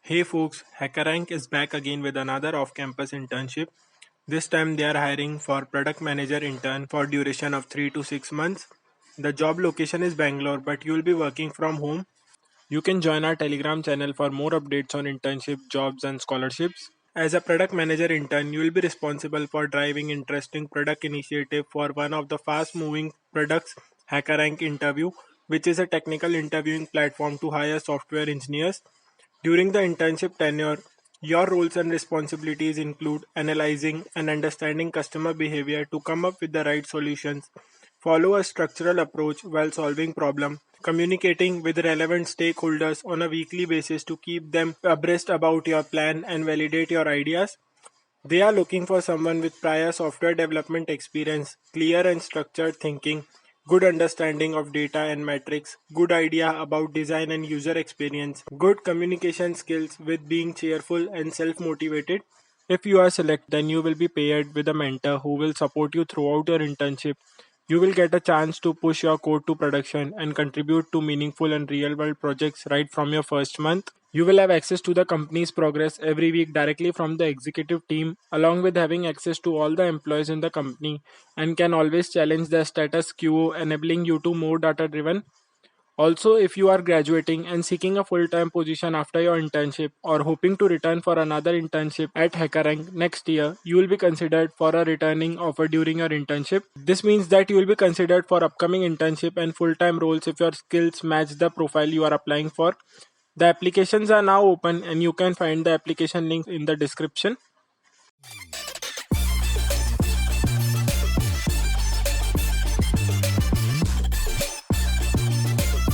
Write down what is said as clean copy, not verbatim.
Hey folks, HackerRank is back again with another off-campus internship. This time they are hiring for product manager intern for duration of 3 to 6 months. The job location is Bangalore, but you will be working from home. You can join our Telegram channel for more updates on internship, jobs and scholarships. As a product manager intern, you will be responsible for driving interesting product initiative for one of the fast-moving products, HackerRank Interview, which is a technical interviewing platform to hire software engineers. During the internship tenure, your roles and responsibilities include analyzing and understanding customer behavior to come up with the right solutions, follow a structural approach while solving problems, communicating with relevant stakeholders on a weekly basis to keep them abreast about your plan and validate your ideas. They are looking for someone with prior software development experience, clear and structured thinking, good understanding of data and metrics, good idea about design and user experience, good communication skills with being cheerful and self-motivated. If you are selected, then you will be paired with a mentor who will support you throughout your internship. You will get a chance to push your code to production and contribute to meaningful and real world projects right from your first month. You will have access to the company's progress every week directly from the executive team, along with having access to all the employees in the company, and can always challenge the status quo, enabling you to more data driven. Also, if you are graduating and seeking a full time position after your internship or hoping to return for another internship at HackerRank next year, you will be considered for a returning offer during your internship. This means that you will be considered for upcoming internship and full time roles if your skills match the profile you are applying for. The applications are now open and you can find the application link in the description.